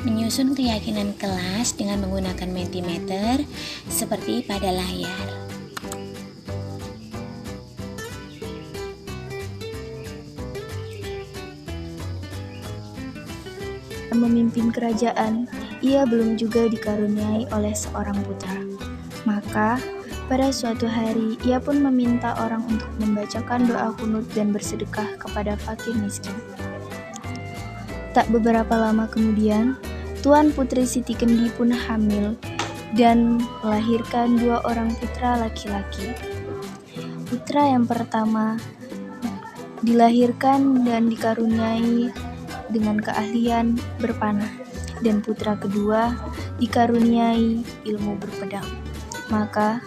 Menyusun keyakinan kelas dengan menggunakan Mentimeter seperti pada layar. Memimpin kerajaan, ia belum juga dikaruniai oleh seorang putra. Maka, pada suatu hari ia pun meminta orang untuk membacakan doa kunut dan bersedekah kepada fakir miskin. Tak beberapa lama kemudian, Tuan Putri Siti Kendi pun hamil dan melahirkan 2 orang putra laki-laki. Putra yang pertama dilahirkan dan dikaruniai dengan keahlian berpanah, dan putra kedua dikaruniai ilmu berpedang. Maka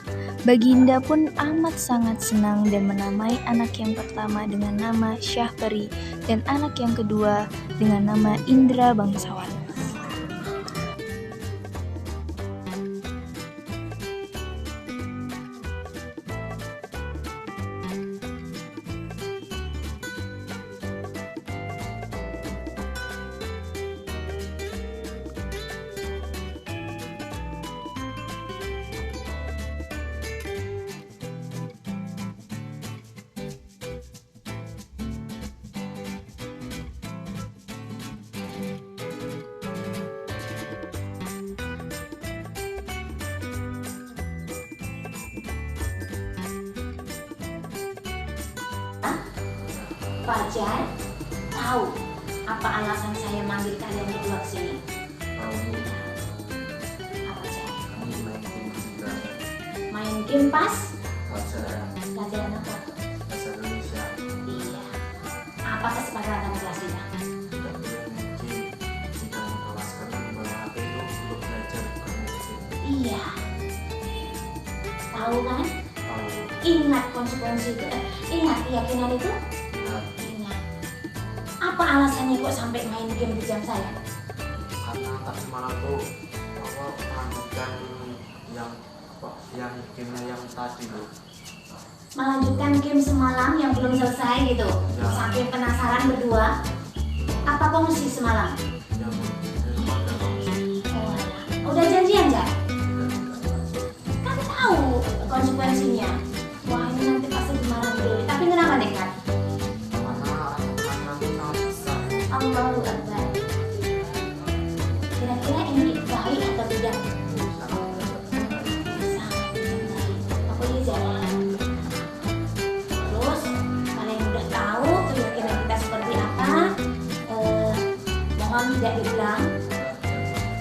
Baginda pun amat sangat senang dan menamai anak yang pertama dengan nama Syahperi dan anak yang kedua dengan nama Indra Bangsawan. Fajar, tahu apa alasan saya manggil kalian berdua ke sini? Apa Jar? Main game pas? Pelajaran apa? Bahasa Indonesia. Iya. Apa kesepakatan kelas kita? Tidak boleh main game di dalam kelas karena membawa HP itu untuk belajar bukan main game. Iya. Tahu kan? Tahu. Ingat konsekuensi itu, ingat keyakinan itu? Ingat. Ingat. Apa alasannya kok sampai main game di jam saya? Karena tadi malam tuh aku melanjutkan yang gamenya yang tadi loh. Melanjutkan game semalam yang belum selesai gitu. Ya. Sampai penasaran berdua. Apa kongsi semalam? Yang pada Oh, alah. Udah janjian, Jar? Kan tahu konsekuensinya. Wah, ini nanti pasti dimarahin Dewi. Tapi kenapa nekat? karena anak-anak itu sangat besar. Allahu Akbar. Kira-kira ini baik atau tidak? Sangat baik. Apa ini Jar? Terus kalian udah tahu keyakinan kita seperti apa? Mohon tidak diulang.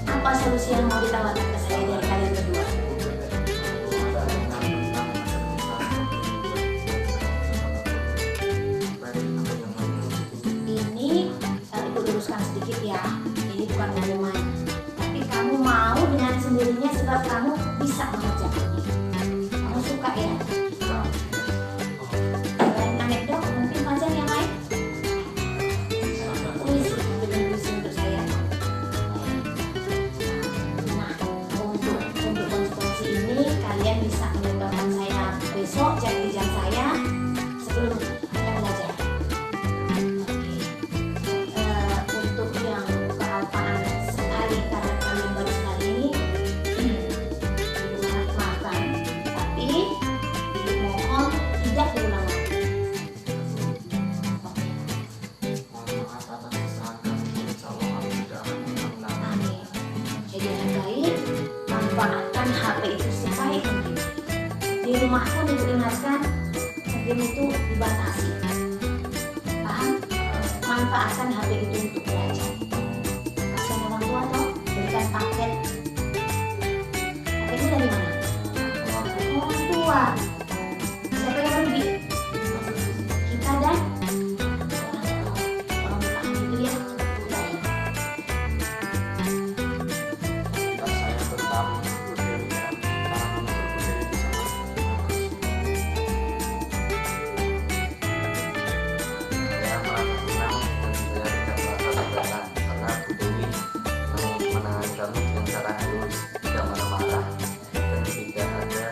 Apa solusi yang mau ditawarkan ke saya dari kalian berdua? Ini ibu luruskan sedikit ya. Ini bukan omongan. Tapi kamu mau dengan sendirinya sebab kamu bisa mengerjakannya. Kamu suka ya? Selain anekdot, mungkin Fajar yang lain? Puisi, bikin puisi untuk saya. Nah, untuk konsekuensi ini kalian bisa menonton saya besok jam saya sebelum kita belajar. Untuk yang kealpaan sekali karena kalian baru sekali ini, Ibu maafkan, tapi Ibu mohon tidak diulang lagi. Mohon maaf atas kesalahan kami. Insya Allah kami tidak akan mengulang lagi. Amin. Jadi yang baik, manfaatkan HP itu sebaik mungkin. Di rumah pun Ibu ingatkan, game itu dibatasi. Paham? Manfaatkan HP itu untuk belajar. Kasihan orang tua toh, berikan paket. Paketnya dari mana? Orang tua. Siapa yang rugi? Kita dan orang tua. Orang paham itu ya. Baik. Tidak saya tetap berdiri karena kami berbudaya di sana. Saya merasa senang dan saya tidak merasa keberatan karena Bu Dewi menangani kami dengan cara halus, tidak marah-marah dan tidak ada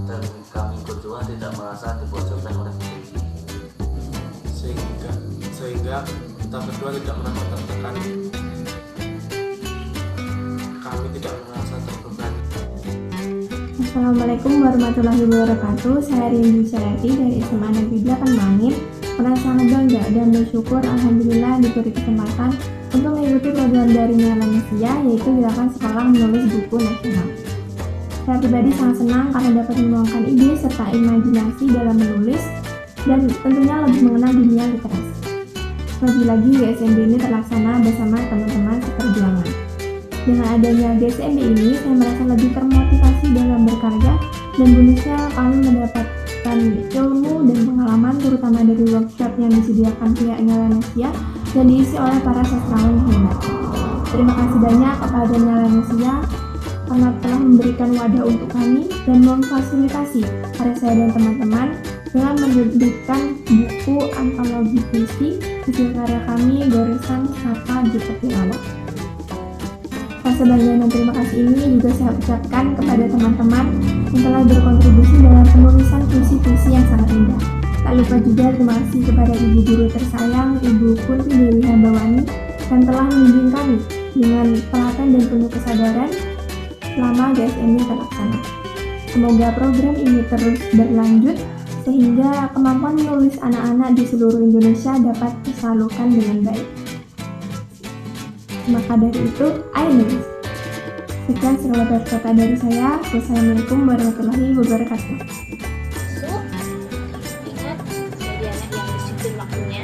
dan kami berdua tidak merasa dipojokkan oleh Bu Dewi. Sehingga supaya kita berdua tidak merasa tertekan. Kami tidak merasa terbebani. Assalamualaikum warahmatullahi wabarakatuh. Saya Rindu Syarati dari SMA Negeri 8 Mangin. Merasa bangga dan bersyukur alhamdulillah diberi kesempatan untuk mengikuti program daring Lanesia, yaitu Gerakan Sekolah Menulis Buku Nasional. Saya pribadi sangat senang karena dapat menuangkan ide serta imajinasi dalam menulis dan tentunya lebih mengenal dunia literasi. Lagi-lagi GSMB ini terlaksana bersama teman-teman seperjuangan. Dengan adanya GSMB ini, saya merasa lebih termotivasi dalam berkarya dan bonusnya kami mendapatkan ilmu dan pengalaman terutama dari workshop yang disediakan pihak Lanesia dan diisi oleh para sastrawan yang hebat. Terima kasih banyak kepada Lanesia karena telah memberikan wadah untuk kami dan memfasilitasi karya saya dan teman-teman dengan menerbitkan buku antologi puisi hasil karya kami, goresan, sapa, Jepeti Lawak. Rasa bangga dan terima kasih ini juga saya ucapkan kepada teman-teman yang telah berkontribusi dalam penulisan puisi-puisi yang sangat indah. Tak lupa juga terima kasih kepada ibu guru tersayang, Ibu Kunti Dewi Hambawani, yang telah membimbing kami dengan telaten dan penuh kesadaran selama GSMB terlaksana. Semoga program ini terus berlanjut sehingga kemampuan menulis anak-anak di seluruh Indonesia dapat tersalurkan dengan baik. Maka dari itu, ayo nulis. Sekian sekaligus kata dari saya. Wassalamualaikum warahmatullahi wabarakatuh. Ingat, jadi anak yang disiplin waktunya.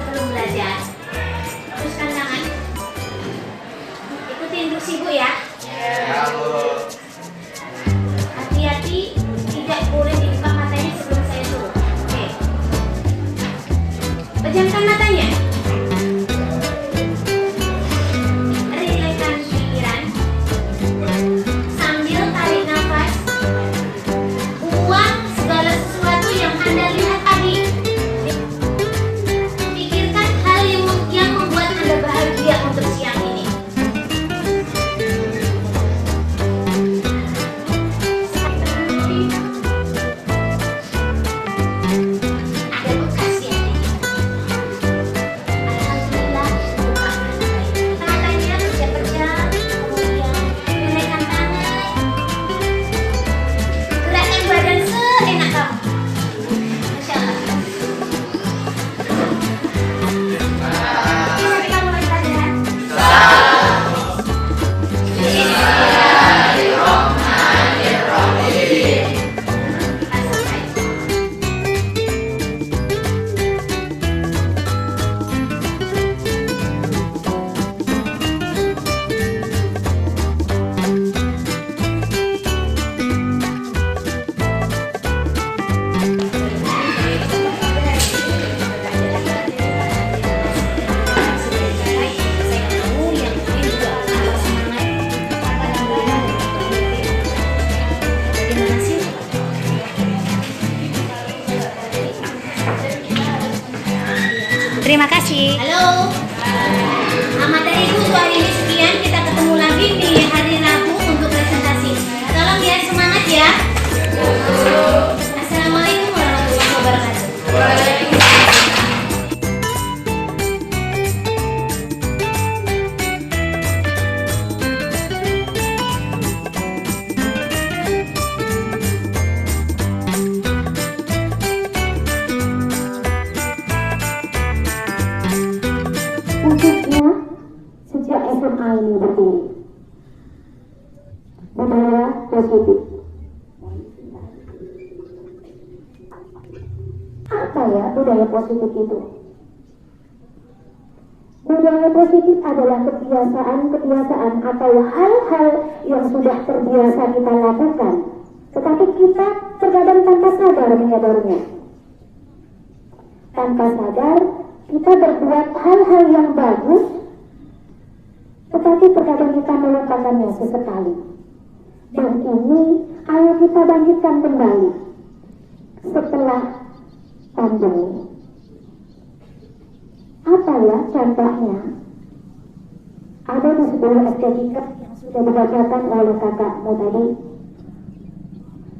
Belum belajar. Teruskan tangan. Ikuti instruksi Bu ya. Hati-hati, tidak boleh dibuka matanya sebelum saya suruh. Oke. Pejamkan matanya. Rilekskan pikiran. Sambil tarik nafas. Buang segala sesuatu yang Anda lihat tadi. Pikirkan hal yang membuat Anda bahagia untuk siang ini. Ada bekas ya. Alhamdulillah, bukan baik. Matanya pejam-pejam, kemudian gerakkan tangan, gerakkan badan seenak kamu. Masya Allah. Bisa kita mulai pelajaran? Kita selesai. Terima kasih. Halo. Materi Ibu hari ini sekian. Kita ketemu lagi di hari Rabu untuk presentasi. Tolong ya, semangat ya. Assalamualaikum warahmatullahi wabarakatuh. Khususnya sejak SMA ini berdiri. Budaya positif. Apa ya budaya positif itu? Budaya positif adalah kebiasaan-kebiasaan atau hal-hal yang sudah terbiasa kita lakukan, tetapi kita terkadang tanpa sadar menyadarinya. Tanpa sadar kita berbuat hal-hal yang bagus, tetapi terkadang kita melupakannya sesekali. Dan ini ayo kita bangkitkan kembali setelah pandemi. Apa ya contohnya? Ada di sebuah estetika yang sudah dibacakan oleh kakakmu tadi.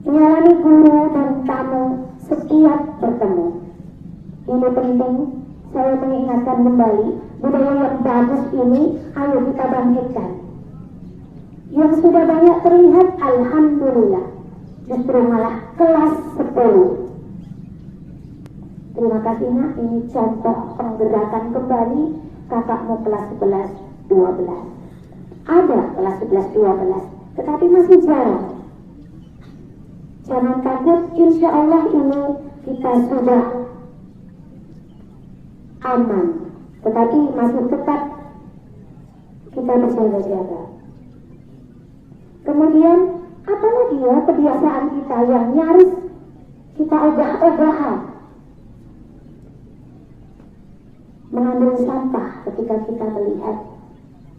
Melayani guru dan tamu setiap bertemu. Ini penting, saya mengingatkan kembali budaya yang bagus ini, ayo kita bangkitkan. Yang sudah banyak terlihat, alhamdulillah, justru malah kelas 10. Terima kasih nak, ini contoh penggerakan kembali kakakmu kelas 11, 12. Ada kelas 11, 12, tetapi masih jarang. Jangan takut, insya Allah ini kita sudah aman, tetapi masih tetap kita berjaga-jaga. Kemudian, apalagi ya kebiasaan kita yang nyaris kita ogah-ogahan. Mengambil sampah ketika kita melihat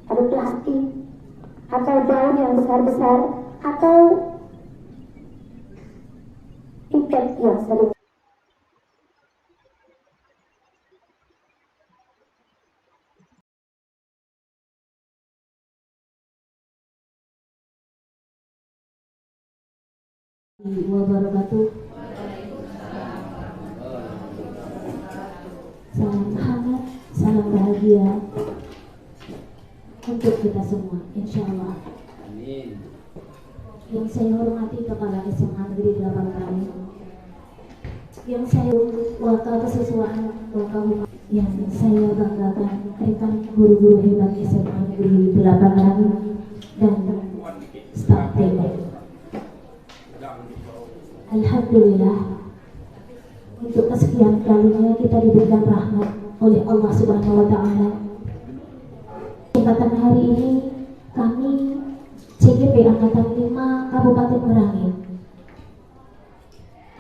ada plastik atau daun yang besar-besar atau tiket yang sering. Wabarakatuh. Salam hangat, salam bahagia untuk kita semua, insya Allah. Amin. Yang saya hormati Kepala SMA Negeri 8 Kami, yang saya wakil kesesuaian wakil, yang saya banggakan rekan guru-guru hebat SMA Negeri 8 Kami dan staf TK. Alhamdulillah, untuk kesekian kalinya kita diberikan rahmat oleh Allah Subhanahu wa Ta'ala. Kesempatan hari ini kami CGP Angkatan 5 Kabupaten Merangin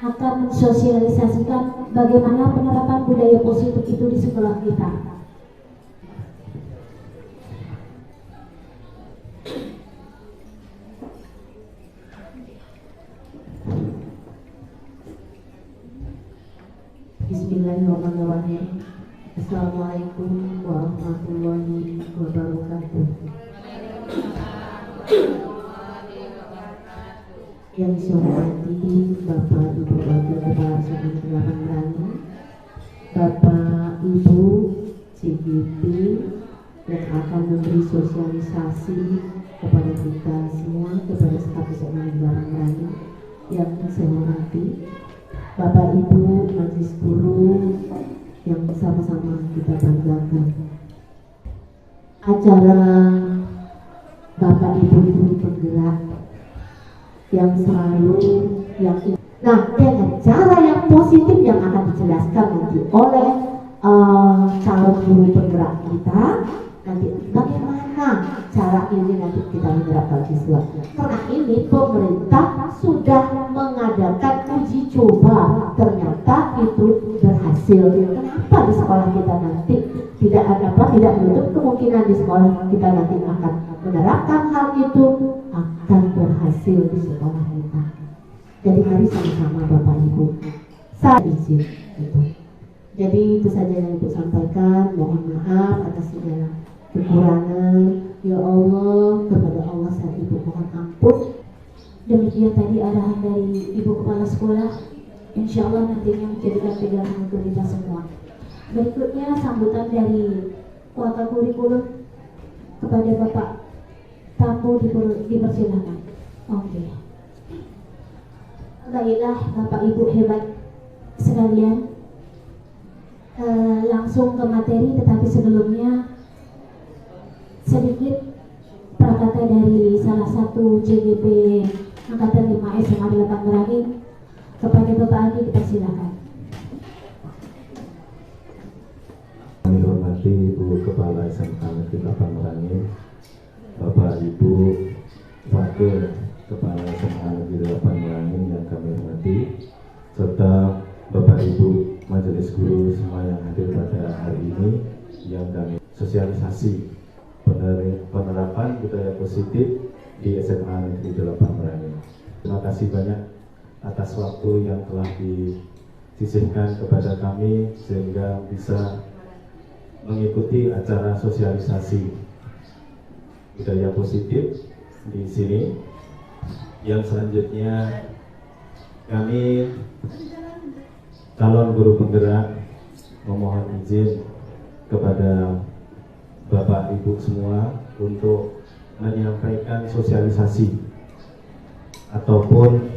akan mensosialisasikan bagaimana penerapan budaya positif itu di sekolah kita. Bismillahirrahmanirrahim. Assalamualaikum warahmatullahi wabarakatuh. Yang saya hormati Bapak Ibu Wakil Kepala Sekolah 8 Merangin, Bapak Ibu CGP yang akan memberi sosialisasi kepada kita semua, kepada staf SMA 8 Merangin. Yang saya hormati Bapak Ibu Majelis Guru yang sama-sama kita banggakan. Acara Bapak Ibu penggerak yang selalu nah, dengan cara yang positif yang akan dijelaskan nanti oleh calon guru penggerak kita, nanti bagaimana cara ini nanti kita menerapkan siswa. Karena ini pemerintah sudah mengadakan uji coba, ternyata itu berhasil. Kenapa di sekolah kita nanti tidak menutup kemungkinan di sekolah kita nanti akan menerapkan hal itu, akan berhasil di sekolah kita. Jadi mari sama-sama Bapak Ibu, saya izin itu. Jadi itu saja yang Ibu sampaikan. Mohon maaf atas segala kekurangan. Ya Allah, kepada Allah saya Ibu mohon ampun. Demikian tadi arahan dari Ibu Kepala Sekolah, insya Allah nantinya menjadikan pegangan untuk kita semua. Berikutnya sambutan dari wakil kurikulum kepada Bapak tamu dipersilakan. Oke. Baiklah Bapak Ibu hebat sekalian, langsung ke materi, tetapi sebelumnya sedikit prakata dari salah satu CGP Angkatan 5 SMA 8 Merangin kepada Bapak Andi, dipersilakan. Kami hormati Ibu Kepala SMK Negeri 8 Merangin, Bapak Ibu Wakil Kepala SMA Negeri 8 Merangin yang kami hormati, guru semua yang hadir pada hari ini yang kami sosialisasi penerapan budaya positif di SMA Negeri 8 Merangin. Terima kasih banyak atas waktu yang telah disisihkan kepada kami sehingga bisa mengikuti acara sosialisasi budaya positif di sini. Yang selanjutnya kami calon guru penggerak memohon izin kepada Bapak Ibu semua untuk menyampaikan sosialisasi ataupun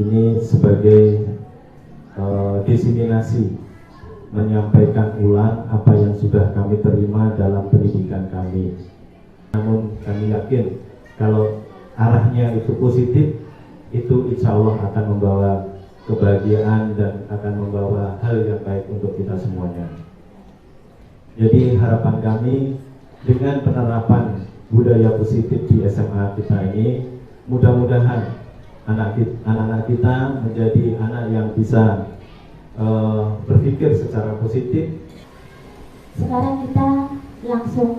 ini sebagai diseminasi, menyampaikan ulang apa yang sudah kami terima dalam pendidikan kami. Namun kami yakin kalau arahnya itu positif, itu insya Allah akan membawa kebahagiaan dan akan membawa hal yang baik untuk kita semuanya. Jadi harapan kami dengan penerapan budaya positif di SMA kita ini, mudah-mudahan anak-anak kita menjadi anak yang bisa berpikir secara positif. Sekarang kita langsung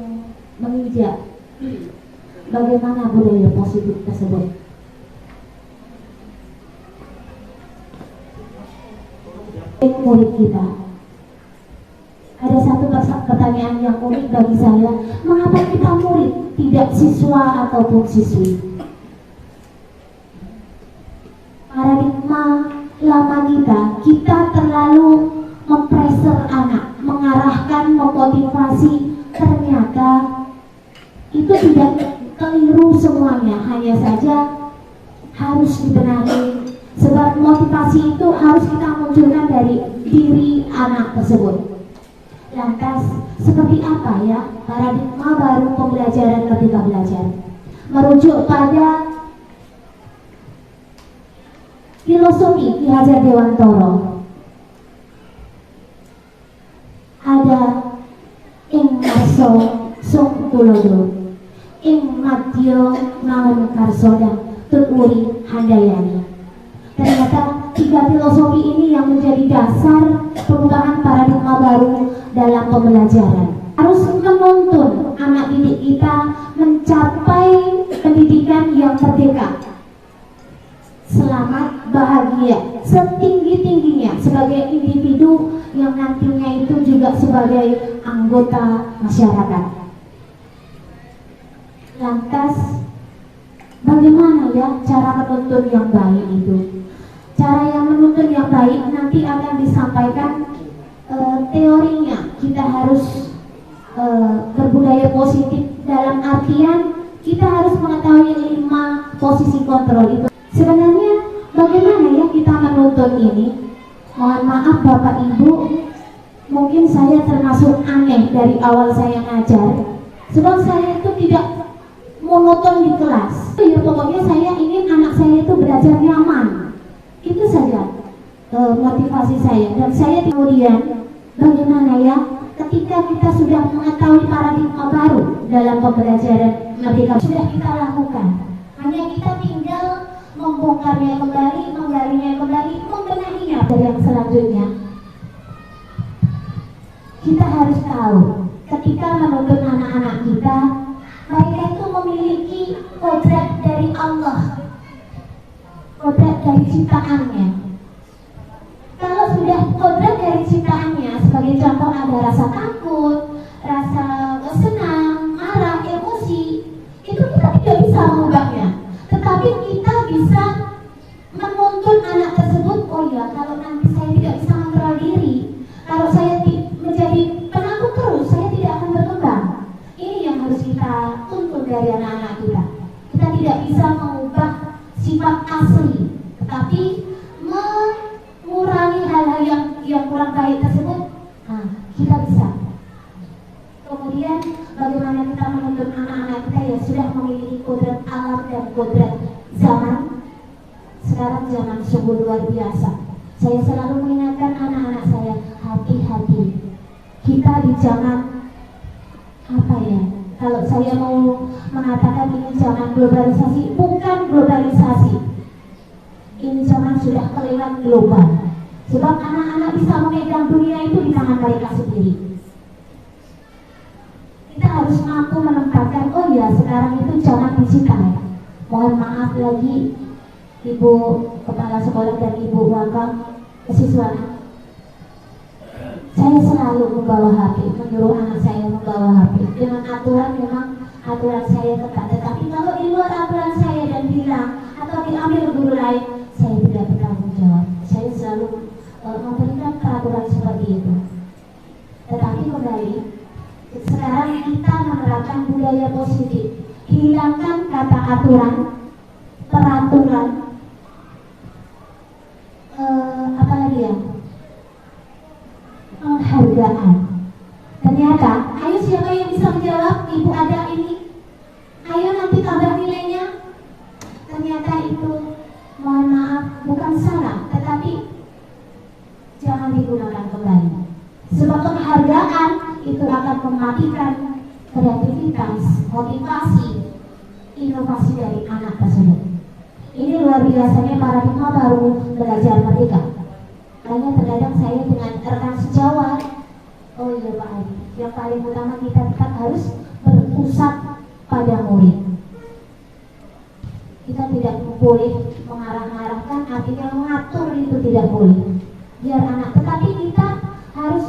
menginjak bagaimana budaya positif tersebut. Murid kita, ada satu pertanyaan yang unik bagi saya, mengapa kita murid, tidak siswa ataupun siswi? Paradigma lama kita terlalu mempressure anak, mengarahkan, memotivasi. Ternyata itu tidak keliru semuanya, hanya saja harus dibenahi. Sebab motivasi itu harus kita munculkan dari diri anak tersebut. Lantas, seperti apa ya paradigma baru pembelajaran ketika belajar? Merujuk pada filosofi Ki Hajar Dewantoro. Ada ing marso sung tulodo, ing madya naon karsoda tuturi handayani. Ternyata 3 filosofi ini yang menjadi dasar perubahan paradigma baru dalam pembelajaran. Harus menuntun anak didik kita mencapai pendidikan yang merdeka, selamat, bahagia, setinggi-tingginya sebagai individu yang nantinya itu juga sebagai anggota masyarakat. Lantas, bagaimana ya cara menuntun yang baik itu? Cara yang menuntun yang baik nanti akan disampaikan teorinya. Kita harus berbudaya positif dalam artian kita harus mengetahui 5 posisi kontrol itu. Sebenarnya bagaimana ya kita menuntun ini? Mohon maaf Bapak Ibu, mungkin saya termasuk aneh dari awal saya ngajar, sebab saya itu tidak monoton di kelas. Ya pokoknya saya ingin anak saya itu belajar nyaman. Itu saja motivasi saya. Dan saya kemudian bagaimana ya ketika kita sudah mengetahui paradigma baru dalam pembelajaran merdeka, sudah kita lakukan, hanya kita tinggal membongkarnya kembali, menggalinya kembali, membenahinya. Dan yang selanjutnya kita harus tahu ketika menuntun anak-anak kita, mereka itu memiliki kodrat dari Allah, kodrat dari ciptaannya. Kalau sudah kodrat dari ciptaannya, sebagai contoh ada rasa takut, rasa senang, marah, emosi, itu kita tidak bisa mengubahnya. Tetapi kita bisa menuntun anak tersebut, oh ya kalau nanti saya tidak bisa mengontrol diri, kalau saya menjadi penakut terus, saya tidak akan berkembang. Ini yang harus kita tuntun dari anak-anak kita. Kita tidak bisa mengubah sifat asli, tetapi mengurangi hal-hal yang kurang baik tersebut, kita bisa. Kemudian bagaimana kita menuntun anak-anak kita yang sudah memiliki kodrat alam dan kodrat zaman. Sekarang zaman sungguh luar biasa. Saya selalu mengingatkan anak-anak saya, hati-hati. Kita di zaman apa ya? Kalau saya mau mengatakan ini zaman globalisasi, bukan globalisasi. Ini zaman sudah kelewat global. Sebab anak-anak bisa memegang dunia itu di tangan mereka sendiri. Kita harus mampu menempatkan, oh ya sekarang itu jangan digital. Mohon maaf lagi Ibu Kepala Sekolah dan Ibu Wakil Kesiswaan. Saya selalu membawa HP, menyuruh anak saya membawa HP. Dengan aturan, memang aturan saya ketat. Tetapi kalau di luar aturan saya dan bilang atau diambil guru lain, saya tidak bertanggung jawab. Saya selalu memberikan peraturan seperti itu. Tetapi kembali, sekarang kita menerapkan budaya positif, hilangkan kata aturan, peraturan, apalagi ya, penghargaan. Ternyata, ayo siapa yang bisa menjawab? Ibu ada ini. Ayo nanti tambah nilainya. Ternyata itu, mohon maaf, bukan salah, tetapi jangan digunakan kembali. Sebab penghargaan itu akan mematikan kreativitas, motivasi, inovasi dari anak tersebut. Ini luar biasanya paradigma baru belajar merdeka. Hanya terkadang saya dengan rekan sejawat, oh iya Pak Adi, yang paling utama kita tetap harus berpusat pada murid. Kita tidak boleh mengarah-arahkan, artinya mengatur itu tidak boleh. Biar anak, tetapi kita harus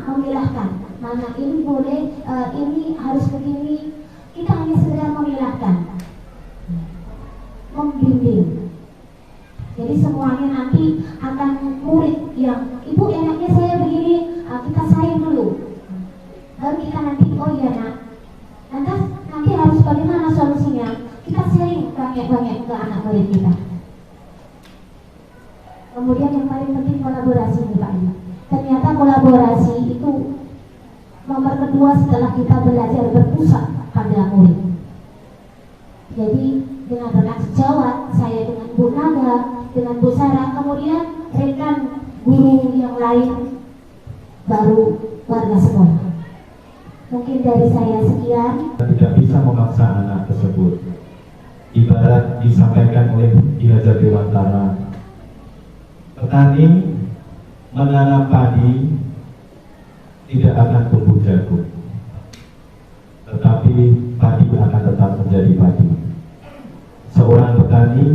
memilahkan, mana ini boleh, ini harus begini. Kita hanya sekedar memilahkan, membimbing. Jadi semuanya nanti akan murid yang ibu enaknya saya begini, kita sayang dulu. Baru kita nanti, oh iya nak, nanti harus bagaimana solusinya? Kita sharing banyak-banyak ke anak murid kita. Kemudian yang paling penting kolaborasi nih Pak Ibu. Ternyata kolaborasi itu nomor kedua setelah kita belajar berpusat pada murid. Jadi dengan rekan sejawat, saya dengan Bu Naga, dengan Bu Sarah, kemudian rekan guru yang lain, baru warga sekolah. Mungkin dari saya sekian. Tidak bisa memaksa anak tersebut. Ibarat disampaikan oleh Ki Hajar Dewantara, petani menanam padi tidak akan tumbuh jagung, tetapi padi akan tetap menjadi padi. Seorang petani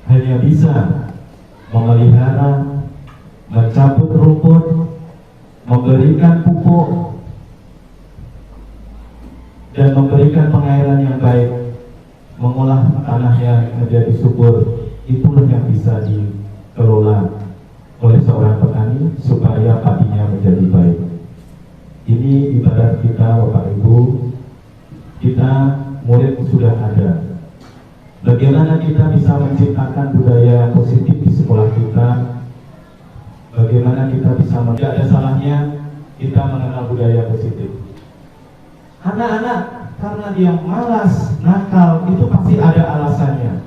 hanya bisa memelihara, mencabut rumput, memberikan pupuk, dan memberikan pengairan yang baik, mengolah tanahnya menjadi subur. Itulah yang bisa dikelola oleh seorang petani supaya padinya menjadi baik. Ini ibarat kita Bapak Ibu, kita murid sudah ada. Bagaimana kita bisa menciptakan budaya positif di sekolah kita? Bagaimana kita bisa, tidak ada salahnya kita mengenal budaya positif. Anak-anak karena dia malas, nakal, itu pasti ada alasannya.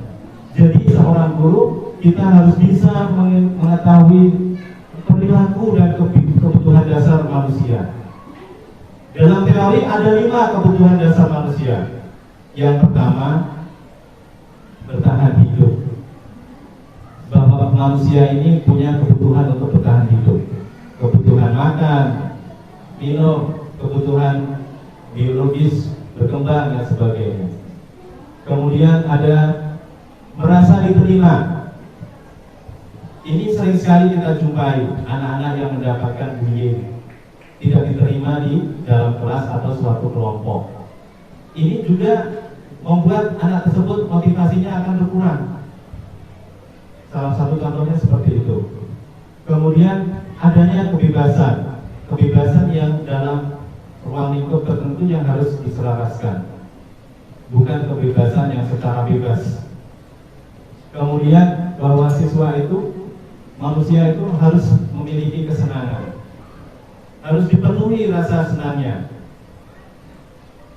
Jadi seorang guru, kita harus bisa mengetahui perilaku dan kebutuhan dasar manusia. Dalam teori ada 5 kebutuhan dasar manusia. Yang pertama, bertahan hidup. Bahwa manusia ini punya kebutuhan untuk bertahan hidup. Kebutuhan makan, minum, kebutuhan biologis, berkembang dan sebagainya. Kemudian ada merasa diterima. Ini sering sekali kita jumpai anak-anak yang mendapatkan bullying, tidak diterima di dalam kelas atau suatu kelompok. Ini juga membuat anak tersebut motivasinya akan berkurang. Salah satu contohnya seperti itu. Kemudian adanya kebebasan yang dalam ruang lingkup tertentu yang harus diselaraskan, bukan kebebasan yang secara bebas. Kemudian bahwa siswa itu, manusia itu harus memiliki kesenangan, harus dipenuhi rasa senangnya.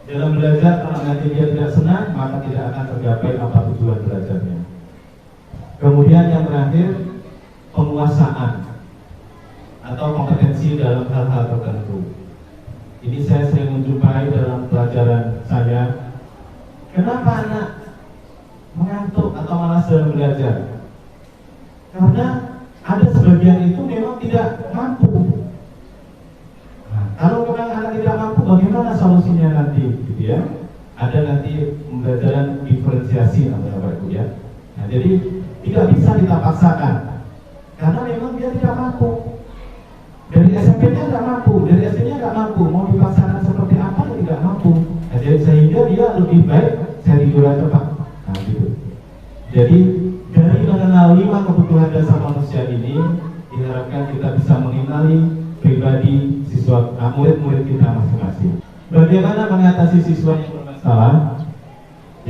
Dalam belajar, kalau nanti dia tidak senang, maka tidak akan tergapai apa tujuan belajarnya. Kemudian yang terakhir, penguasaan atau kompetensi dalam hal-hal tertentu. Ini saya sering menjumpai dalam pelajaran saya. Kenapa anak mengantuk atau malas dalam belajar? Karena ada sebagian itu memang tidak Nah, jadi tidak bisa kita paksakan karena memang dia tidak mampu. Dari SMP-nya nggak mampu, dari SD-nya nggak mampu, mau dipaksakan seperti apa ya tidak mampu. Nah, jadi sehingga dia lebih baik saya tidur aja Pak. Nah, gitu. Jadi dari mengenal 5 kebutuhan dasar manusia ini diharapkan kita bisa mengenali pribadi siswa murid-murid kita masing-masing. Bagaimana mengatasi siswa yang bermasalah?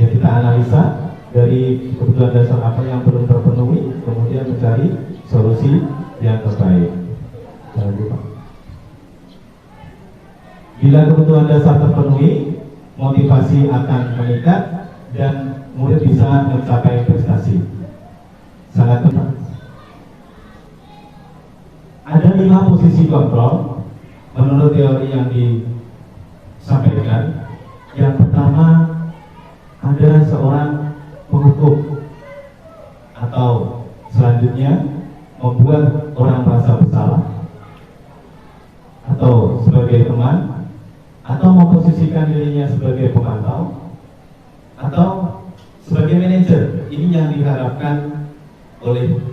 Ya kita analisa dari kebutuhan dasar apa yang belum terpenuhi, kemudian mencari solusi yang terbaik. Jangan lupa. Bila kebutuhan dasar terpenuhi, motivasi akan meningkat dan murid bisa mencapai prestasi. Sangat penting. Ada 5 posisi kontrol menurut teori yang disampaikan. Yang pertama ada seorang penghukum atau selanjutnya membuat orang merasa bersalah atau sebagai teman atau memposisikan dirinya sebagai pemantau atau sebagai manajer. Ini yang diharapkan oleh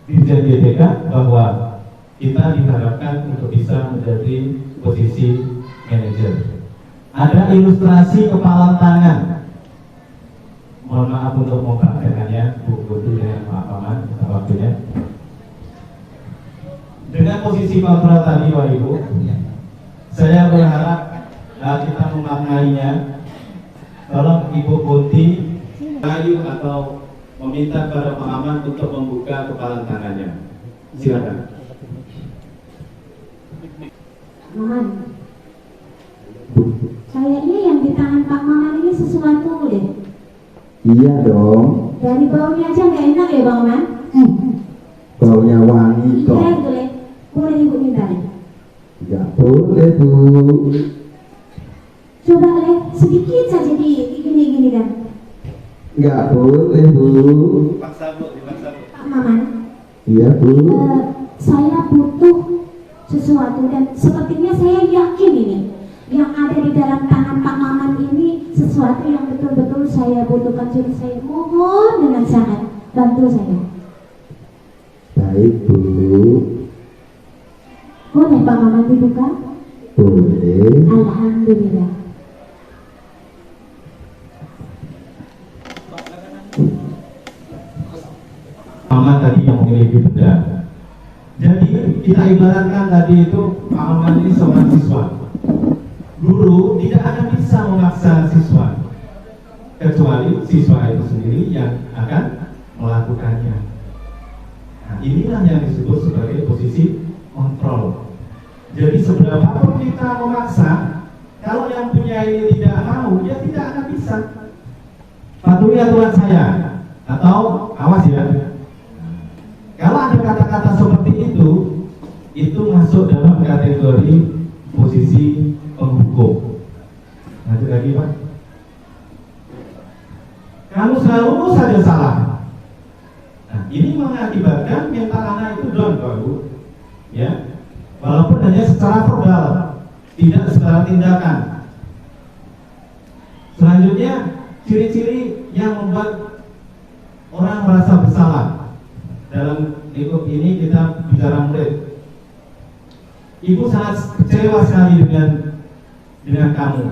Dirjen BPK bahwa kita diharapkan untuk bisa menjadi posisi manajer. Ada ilustrasi kepalan tangan. Mohon maaf untuk mempraktekannya, Bu Putu dengan Pak Paman, waktunya. Dengan posisi kontrol tadi, Pak Ibu, saya berharap kita memaknainya. Tolong Ibu Kunti kayu atau meminta kepada Pak Aman untuk membuka kepalan tangannya. Silakan. Maman, kayaknya yang di tangan Pak Maman ini sesuatu deh. Iya dong. Dari baunya aja nggak enak ya Bang Man? Baunya wangi kok. Iya boleh. Boleh Ibu minta deh. Nggak boleh Bu. Coba deh sedikit saja gini kan. Nggak boleh Bu. Dipaksa Bu, dipaksa Bu. Pak Maman. Iya Bu. Saya butuh sesuatu dan sepertinya saya yakin ini yang ada di dalam tangan Pak Maman ini sesuatu yang betul-betul saya butuhkan. Jadi saya mohon dengan sangat bantu saya. Baik Bu. Boleh Pak Maman dibuka? Boleh. Alhamdulillah. Paman tadi yang memiliki benda. Jadi kita ibaratkan tadi itu Pak Paman ini seorang siswa. Guru tidak akan bisa memaksa siswa, kecuali siswa itu sendiri yang akan melakukannya. Nah, inilah yang disebut sebagai posisi kontrol. Jadi seberapapun kita memaksa, kalau yang punya ini tidak mau, dia tidak akan bisa. Patuhi aturan saya, atau awas ya. Kalau ada kata-kata seperti itu masuk dalam kategori posisi penghukum. Lanjut lagi Pak. Kamu selalu saja salah. Nah, ini mengakibatkan mental anak itu down Pak Bu. Ya, walaupun hanya secara verbal, tidak secara tindakan. Selanjutnya, ciri-ciri yang membuat orang merasa bersalah. Dalam lingkup ini kita bicara murid. Ibu sangat kecewa sekali dengan kamu.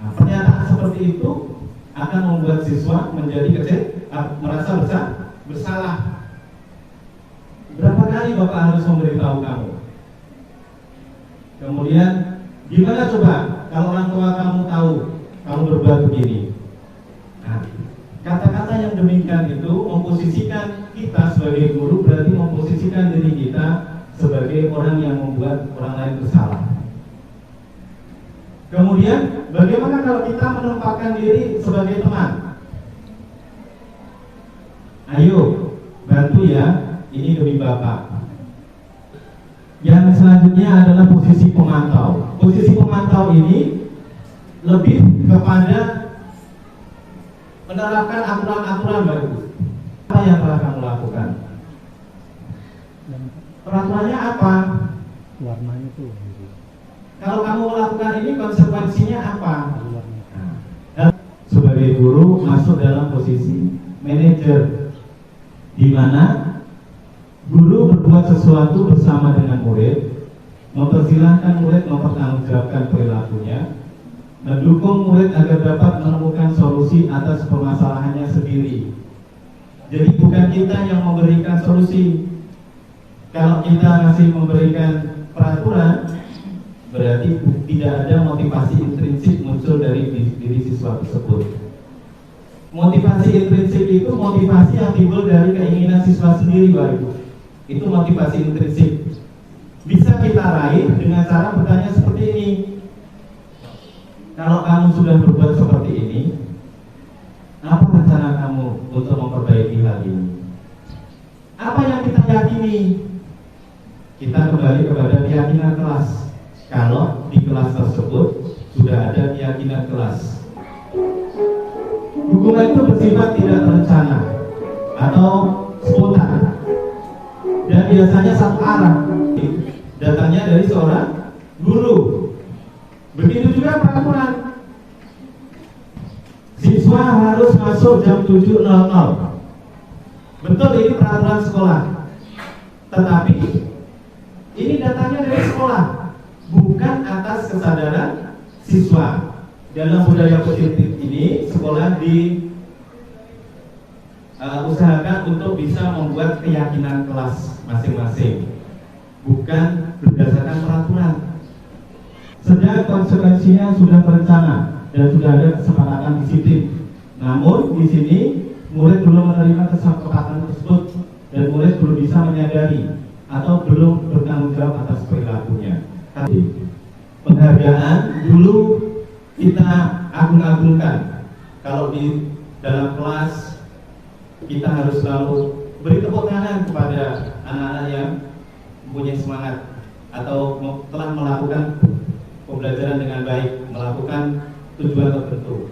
Nah, pernyataan seperti itu akan membuat siswa menjadi merasa bersalah. Berapa kali Bapak harus memberitahu kamu? Kemudian gimana coba kalau orang tua kamu tahu kamu berbuat begini? Nah, kata-kata yang demikian itu memposisikan kita sebagai guru, berarti memposisikan diri kita sebagai orang yang membuat orang lain bersalah. Kemudian bagaimana kalau kita menempatkan diri sebagai teman? Ayo bantu ya, ini demi Bapak. Yang selanjutnya adalah posisi pemantau. Posisi pemantau ini lebih kepada menerapkan aturan-aturan baru. Apa yang telah kamu lakukan? Peraturannya apa? Warnanya itu. Kalau kamu melakukan ini konsekuensinya apa? Nah, sebagai guru masuk dalam posisi manajer, di mana guru berbuat sesuatu bersama dengan murid, mempersilahkan murid mempertanggungjawabkan perilakunya, mendukung murid agar dapat menemukan solusi atas permasalahannya sendiri. Jadi bukan kita yang memberikan solusi. Kalau kita masih memberikan peraturan, berarti tidak ada motivasi intrinsik muncul dari diri siswa tersebut. Motivasi intrinsik itu motivasi yang timbul dari keinginan siswa sendiri, Bapak Ibu. Itu motivasi intrinsik. Bisa kita raih dengan cara bertanya seperti ini. Kalau kamu sudah berbuat seperti ini, apa rencana kamu untuk memperbaiki hal ini? Apa yang kita yakini? Kita kembali kepada keyakinan kelas. Kalau di kelas tersebut sudah ada keyakinan kelas, hukuman itu bersifat tidak terencana atau spontan, dan biasanya satu arah, datangnya dari seorang guru. Begitu juga peraturan, siswa harus masuk jam 7.00. Betul, ini peraturan sekolah, tetapi ini datangnya dari sekolah, bukan atas kesadaran siswa. Dalam budaya positif ini, sekolah diusahakan untuk bisa membuat keyakinan kelas masing-masing, bukan berdasarkan peraturan. Sedang konsekuensinya sudah terencana dan sudah ada kesepakatan disiplin. Namun di sini murid belum menerima kesepakatan tersebut dan murid belum bisa menyadari atau belum bertanggung jawab atas perilakunya. Penghargaan dulu kita agung-agungkan. Kalau di dalam kelas kita harus selalu beri tepuk tangan kepada anak-anak yang mempunyai semangat atau telah melakukan pembelajaran dengan baik, melakukan tujuan tertentu.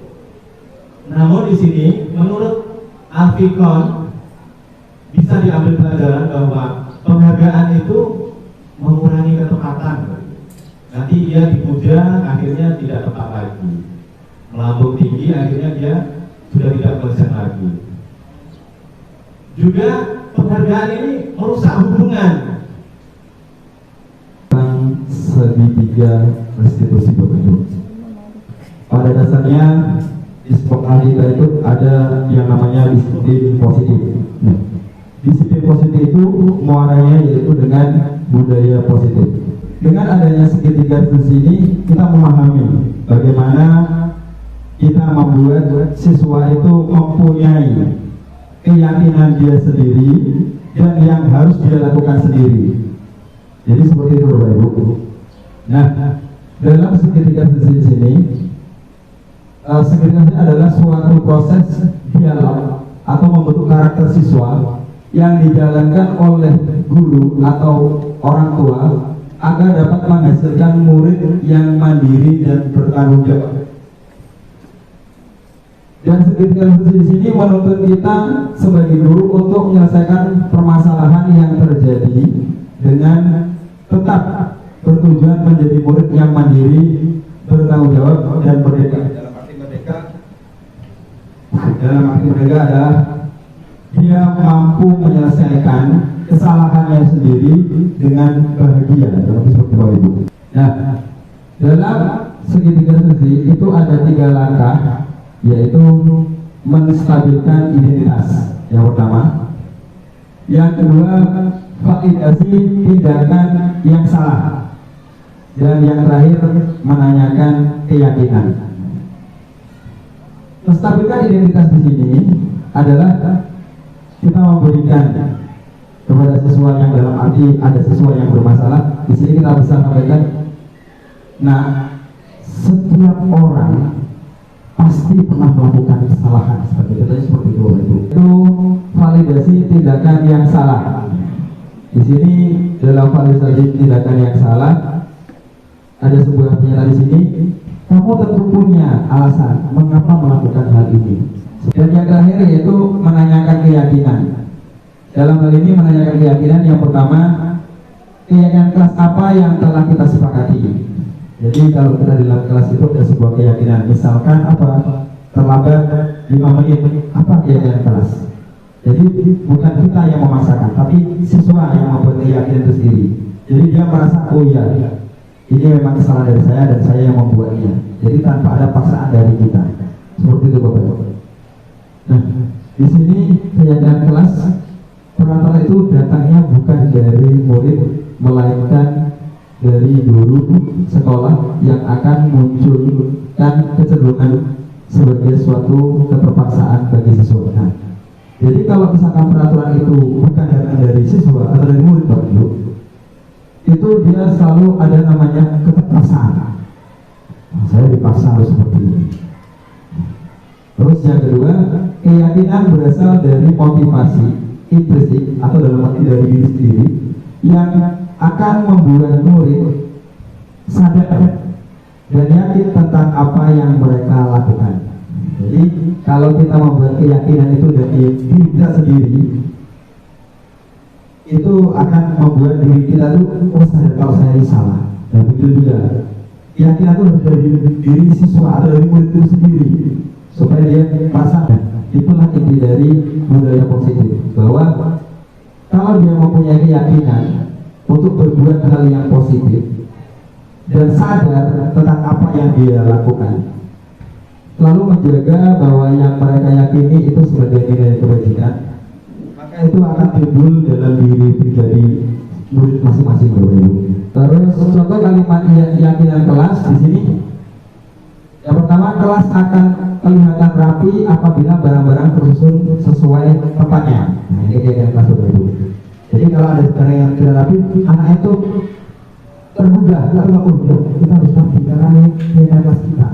Namun di sini menurut Alfikon bisa diambil pelajaran bahwa penghargaan itu mengurangi ketepatan. Nanti dia dipuja, akhirnya tidak tepat lagi. Melambung tinggi, akhirnya dia sudah tidak konsen lagi. Juga penghargaan ini merusak hubungan. Segitiga restitusi bentuk. Pada dasarnya di sekolah kita itu ada yang namanya disiplin positif. Disiplin positif itu muaranya yaitu dengan budaya positif. Dengan adanya segitiga restitusi ini, kita memahami bagaimana kita membuat siswa itu mempunyai keyakinan dia sendiri dan yang harus dia lakukan sendiri. Jadi seperti itu, Bapak Ibu. Nah, dalam segitiga restitusi ini, segitiga adalah suatu proses dialog atau membentuk karakter siswa yang dijalankan oleh guru atau orang tua agar dapat menghasilkan murid yang mandiri dan bertanggung jawab. Dan segitiga di sini menuntut kita sebagai guru untuk menyelesaikan permasalahan yang terjadi dengan tetap bertujuan menjadi murid yang mandiri, bertanggung jawab dan merdeka. Dalam arti merdeka adalah dia mampu menyelesaikan kesalahannya sendiri dengan bahagia. Seperti itu. Nah, dalam segitiga restitusi itu ada 3 langkah, yaitu menstabilkan identitas yang pertama, yang kedua validasi tindakan yang salah, dan yang terakhir menanyakan keyakinan. Menstabilkan identitas di sini adalah kita memberikan kepada siswa yang dalam arti ada siswa yang bermasalah. Di sini kita bisa sampaikan, nah, setiap orang pasti pernah melakukan kesalahan seperti itu. Itu validasi tindakan yang salah. Di sini dalam validasi tindakan yang salah ada sebuah pernyataan di sini, kamu tentu punya alasan mengapa melakukan hal ini. Dan yang terakhir yaitu menanyakan keyakinan. Dalam hal ini menanyakan keyakinan yang pertama, keyakinan kelas apa yang telah kita sepakati. Jadi kalau kita di dalam kelas itu ada sebuah keyakinan, misalkan apa? terlambat 5 menit, apa keyakinan kelas? Jadi bukan kita yang memaksakan, tapi siswa yang membuat keyakinan itu sendiri. Jadi dia merasa, oh iya, ini memang kesalahan dari saya dan saya yang membuatnya. Jadi tanpa ada paksaan dari kita. Seperti itu Bapak. Nah, di sini keyakinan kelas perantara itu datangnya bukan dari murid, melainkan dari guru sekolah yang akan munculkan kecenderungan sebagai suatu keterpaksaan bagi siswa. Nah, jadi kalau misalkan peraturan itu bukan datang dari siswa atau dari murid Bapak Ibu, itu dia selalu ada namanya keterpaksaan. Nah, saya dipaksa harus seperti ini. Terus yang kedua, keyakinan berasal dari motivasi intrinsik atau dalam arti dari diri sendiri yang akan membuat murid sadar dan yakin tentang apa yang mereka lakukan. Jadi kalau kita membuat keyakinan itu dari diri kita sendiri, itu akan membuat diri kita tuh sadar kalau saya ini salah. Dan begitu juga keyakinan itu harus dari diri siswa atau dari murid itu sendiri, supaya dia merasa. Itulah inti dari budaya positif, bahwa kalau dia mempunyai keyakinan untuk berbuat hal yang positif dan sadar tentang apa yang dia lakukan, lalu menjaga bahwa yang mereka yakini itu sebagai nilai kebajikan, maka itu akan timbul dalam diri pribadi murid masing-masing. Terus contoh kalimat keyakinan kelas di sini. Yang pertama, kelas akan kelihatan rapi apabila barang-barang tersusun sesuai tempatnya. Nah, ini keyakinan kelas Bapak Ibu. Jadi kalau ada barang yang tidak rapi, anak itu tergugah, kita harus rapi karena ini keyakinan kelas kita.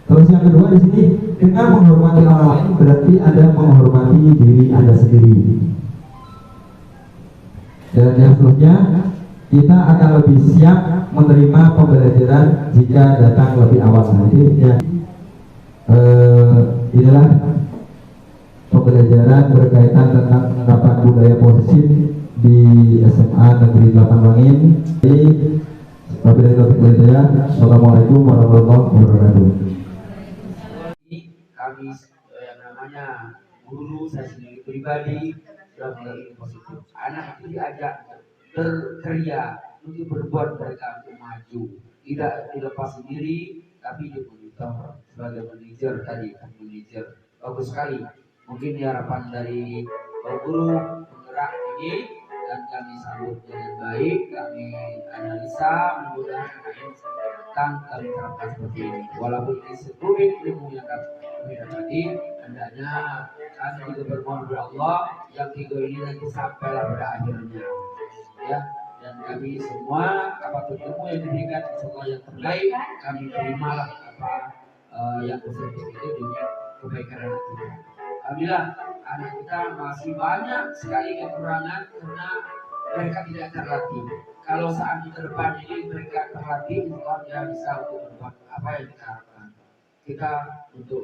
Terus yang kedua di sini, dengan menghormati orang lain berarti Anda menghormati diri Anda sendiri. Dan yang seterusnya, kita akan lebih siap menerima pembelajaran jika datang lebih awal. Nanti ya, inilah pembelajaran berkaitan tentang penerapan budaya positif di SMA Negeri 8 Wangin. Wabillahi taufiq wal hidayah. Assalamualaikum warahmatullahi wabarakatuh. Kami yang namanya guru, saya sendiri pribadi sudah mengalami positif. Anak itu diajak berkarya untuk berbuat mereka untuk maju, tidak dilepas sendiri, tapi dimonitor sebagai manajer tadi, manajer bagus sekali. Mungkin harapan dari guru penggerak ini dan kami sambut dengan baik, kami analisa, mudah-mudahan kami terapkan seperti ini. Walaupun ini serumit ilmu yang kami dapati, hendaknya kami juga bermohon kepada Allah yang tiga ini nanti sampailah pada akhirnya. Ya, dan kami semua apapun ilmu yang diberikan semoga yang terbaik, kami terimalah apa yang positif itu demi kebaikan anak kita. Alhamdulillah anak kita masih banyak sekali kekurangan karena mereka tidak terlatih. Kalau saat di depan ini mereka terlatih, dia bisa untuk berbuat apa yang kita harapkan. Kita untuk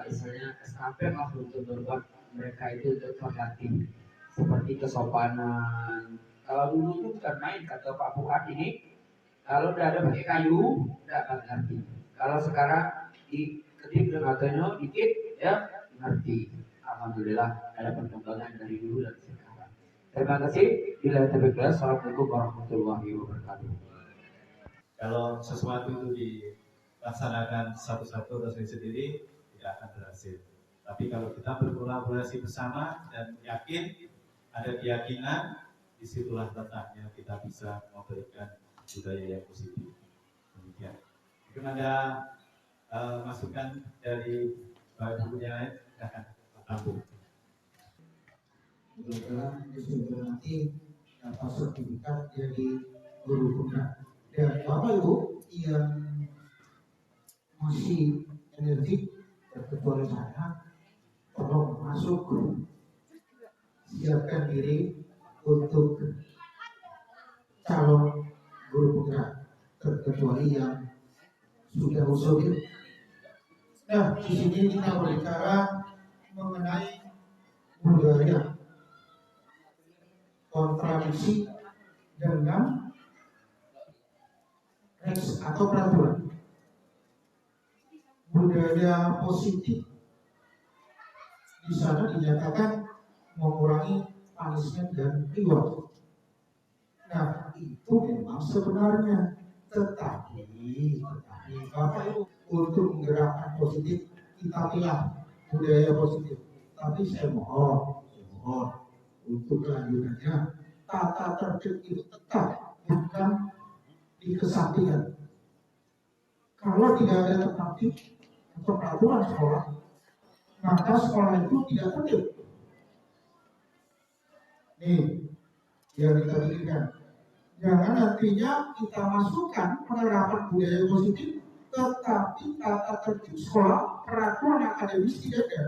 istilahnya estafet lah untuk berbuat mereka itu untuk terlatih. Seperti kesopanan. Kalau dulu itu bukan main, kata Pak Fuad ini, kalau udah ada pakai kayu, tidak akan ngerti. Kalau sekarang diketip dengan kayu dikit, ya ngerti. Alhamdulillah ada perkembangan dari dulu dan sekarang. Terima kasih. Bila terbaik, assalamualaikum warahmatullahi wabarakatuh. Kalau sesuatu itu dilaksanakan satu-satu atau sendiri tidak akan berhasil. Tapi kalau kita berkolaborasi bersama dan yakin, ada keyakinan, disitulah letaknya kita bisa memberikan budaya yang positif. Demikian. Mungkin ada masukan dari Bapak Ibu yang lain, silakan Pak. Mudah-mudahan sudah nanti dapat sertifikat dari guru penggerak. Dan Bapak Ibu yang masih energik, terkecuali saya, tolong masuk, siapkan diri untuk calon guru penggerak, terkecuali yang sudah usul. Nah, di sini kita berbicara mengenai budaya kontradiksi dengan regs atau peraturan. budaya positif di sana dinyatakan mengurangi punishment dan reward. Nah, itu memang sebenarnya, tetapi Bapak Ibu untuk menggerakkan positif kita pilih budaya positif. Tapi saya mohon untuk kelanjutannya tata tertib itu tetap bukan dikesampingkan. Kalau tidak ada tertib atau peraturan sekolah, maka sekolah itu tidak tertib. Nih, yang kita pikirkan. Jangan nantinya kita masukkan penerapan budaya positif, tetapi tata tertib sekolah, peraturan akademis tidak ada.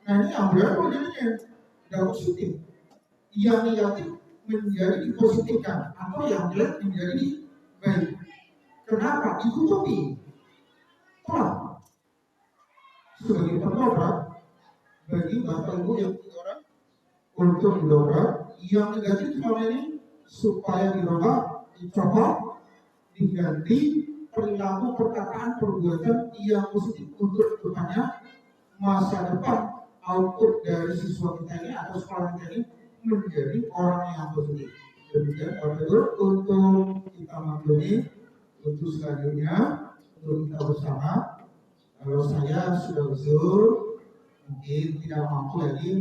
Nah ini yang berapa jadinya? Tidak positif. Yang negatif menjadi dipositifkan, atau yang jelek menjadi baik. Kenapa? Ditutupi. Tolong. Sebagai pendobrak, bagi Bapak Ibu yang orang untuk mendobrak yang negatif selama ini supaya dirubah, dicopot, diganti perilaku perkataan perbuatan yang positif untuk depannya masa depan output dari siswa kita ini atau sekolah kita ini menjadi orang yang positif. Demikian Bapak Ibu untuk kita maklumi untuk selanjutnya untuk kita bersama. Kalau saya sudah usul mungkin tidak mampu lagi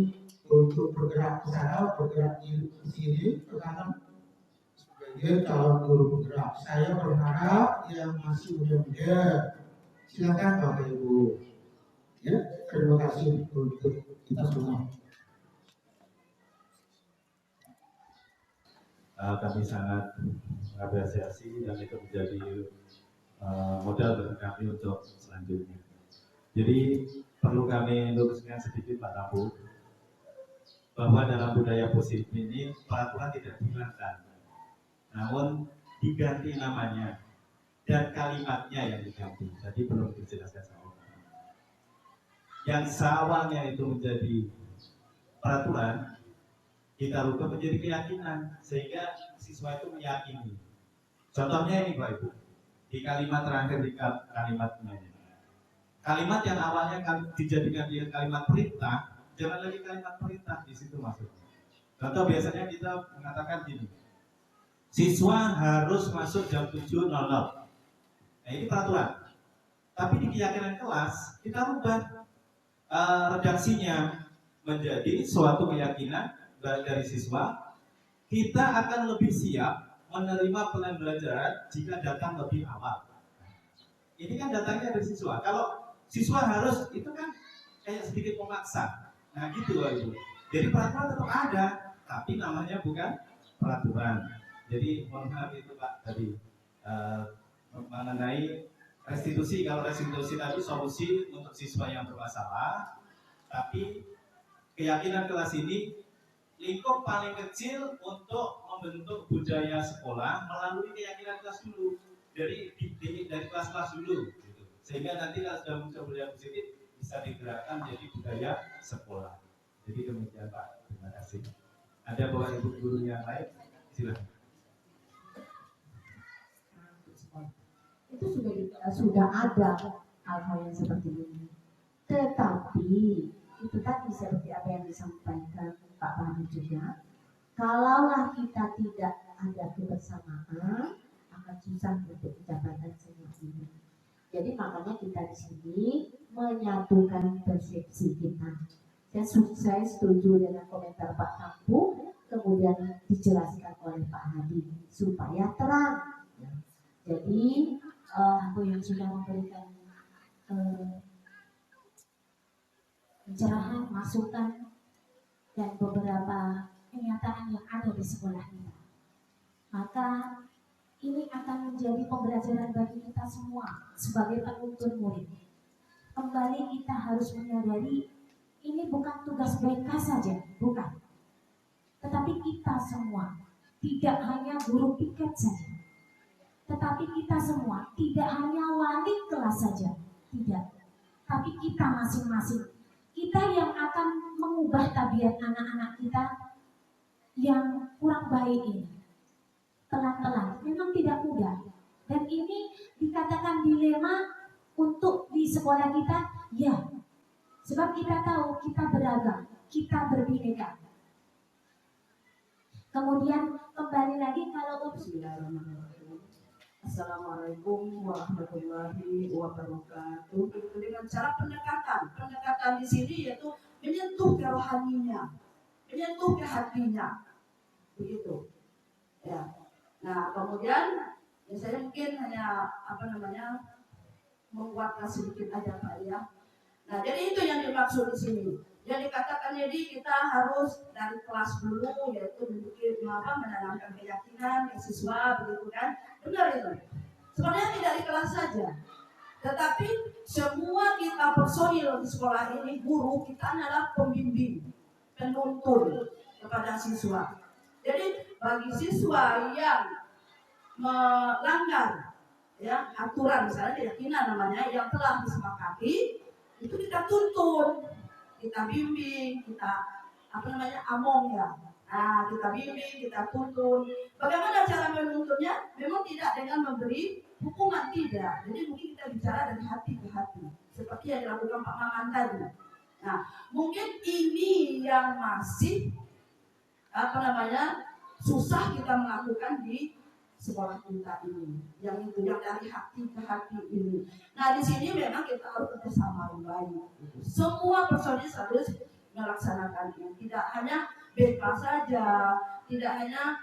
untuk bergerak ke sana, bergerak di sini ke kanan sebagai calon guru penggerak. Saya berharap yang masih muda-muda silakan Bapak Ibu. Ya, terima kasih untuk kita semua. Kami sangat mengapresiasi dan itu menjadi modal bagi kami untuk selanjutnya. Jadi perlu kami luruskan sedikit Pak Tampu, bahwa dalam budaya positif ini peraturan tidak dihilangkan, namun diganti namanya dan kalimatnya yang diganti. Jadi belum dijelaskan sama kami. Yang seawalnya itu menjadi peraturan, kita rubah menjadi keyakinan sehingga siswa itu meyakini. Contohnya ini Pak Ibu, di kalimat terakhir di kalimatnya ini. Kalimat yang awalnya dijadikan dia kalimat perintah, jangan lagi kalimat perintah di situ maksudnya. Contoh biasanya kita mengatakan gini, siswa harus masuk jam 7.00. Nah ini peraturan. Tapi di keyakinan kelas kita rubah redaksinya menjadi suatu keyakinan dari siswa, kita akan lebih siap menerima pembelajaran jika datang lebih awal. Ini kan datangnya dari siswa. Kalau siswa harus, itu kan kayak sedikit memaksa. Nah gitu Ibu. Jadi peraturan tetap ada, tapi namanya bukan peraturan. Jadi mohon maaf itu Pak tadi mengenai restitusi. Kalau restitusi tadi solusi untuk siswa yang bermasalah, tapi keyakinan kelas ini lingkup paling kecil untuk membentuk budaya sekolah melalui keyakinan kelas dulu. Dari kelas-kelas dulu. Sehingga nanti kalau sudah muncul budaya positif bisa digerakkan menjadi budaya sekolah. Jadi demikian Pak, terima kasih. Ada bawa ibu guru yang lain? Silakan. Itu sudah ada hal-hal yang seperti ini. Tetapi itu tadi seperti apa yang disampaikan Pak Fahmi juga. Kalaulah kita tidak ada kebersamaan, akan susah untuk jabatan semua ini. Jadi makanya kita di sini menyatukan persepsi kita. Saya setuju dengan komentar Pak Tampu, kemudian dijelaskan oleh Pak Hadi supaya terang. Jadi aku yang sudah memberikan pencerahan, masukan dan beberapa kenyataan yang ada di sekolah kita. Maka ini akan menjadi pembelajaran bagi kita semua sebagai penuntut murid. Kembali kita harus menyadari ini bukan tugas BK saja, bukan. Tetapi kita semua, tidak hanya guru piket saja. Tetapi kita semua, tidak hanya wali kelas saja, tidak. Tapi kita masing-masing, kita yang akan mengubah tabiat anak-anak kita yang kurang baik ini. Pelan-pelan, memang tidak mudah. Dan ini dikatakan dilema untuk di sekolah kita? Ya, sebab kita tahu kita beragam, kita berbeda. Kemudian kembali lagi kalau Bismillahirrahmanirrahim. Assalamualaikum warahmatullahi wabarakatuh. Dengan cara pendekatan di sini yaitu menyentuh ke rohaninya, menyentuh ke hatinya, begitu. Ya. Nah kemudian ya saya mungkin hanya menguatkan sedikit aja Pak ya. Nah jadi itu yang dimaksud di sini. Yang dikatakan jadi kita harus dari kelas dulu yaitu menanamkan keyakinan ke siswa begitu kan. Benar itu. Sebenarnya tidak di kelas saja. Tetapi semua kita personil di sekolah ini, guru kita adalah pembimbing, penuntun kepada siswa. Jadi bagi siswa yang melanggar ya aturan misalnya keyakinan namanya yang telah disepakati, itu kita tuntun, kita bimbing, kita among ya. Nah, kita bimbing, kita tuntun. Bagaimana cara menuntunnya? Memang tidak dengan memberi hukuman, tidak. Jadi mungkin kita bicara dari hati ke hati, seperti yang dilakukan Pak Maman tadi. Nah, mungkin ini yang masih susah kita melakukan di sekolah kita ini, yang itu yang dari hati ke hati ini. Nah di sini memang kita harus bersama baik. Semua personil harus melaksanakan ini, tidak hanya BK saja, tidak hanya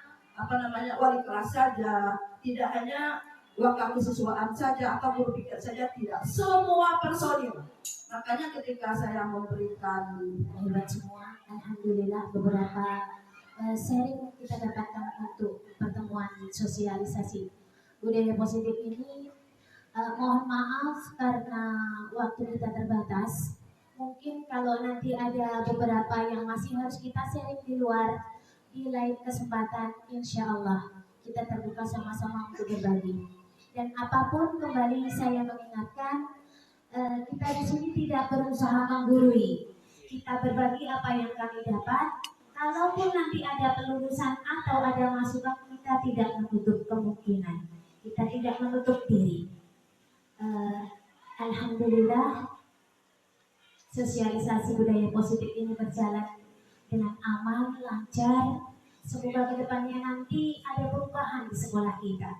wali kelas saja, tidak hanya wakil kesiswaan saja atau guru piket saja, tidak. Semua personil. Makanya ketika saya memberikan hebat semua, alhamdulillah beberapa sharing kita dapatkan untuk pertemuan sosialisasi budaya positif ini. Mohon maaf karena waktu kita terbatas. Mungkin kalau nanti ada beberapa yang masih harus kita sharing di luar, di lain kesempatan, insya Allah kita terbuka sama-sama untuk berbagi. Dan apapun kembali saya mengingatkan, kita di sini tidak berusaha menggurui. Kita berbagi apa yang kami dapat. Kalaupun nanti ada pelurusan atau ada masukan, kita tidak menutup kemungkinan, kita tidak menutup diri. Alhamdulillah, sosialisasi budaya positif ini berjalan dengan aman, lancar. Semoga kedepannya nanti ada perubahan di sekolah kita.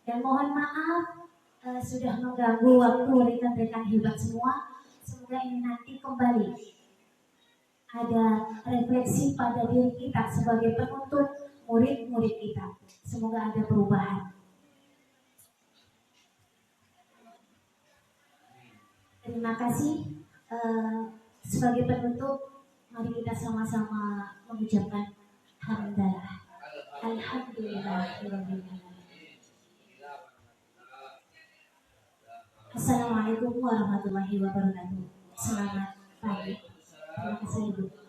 Dan mohon maaf sudah mengganggu waktu rekan-rekan hebat semua. Semoga ini nanti kembali ada refleksi pada diri kita sebagai penuntun murid-murid kita. Semoga ada perubahan. Terima kasih. Sebagai penutup, mari kita sama-sama mengucapkan hamdalah. Alhamdulillah. Assalamualaikum warahmatullahi wabarakatuh. Selamat pagi. Terima kasih Ibu.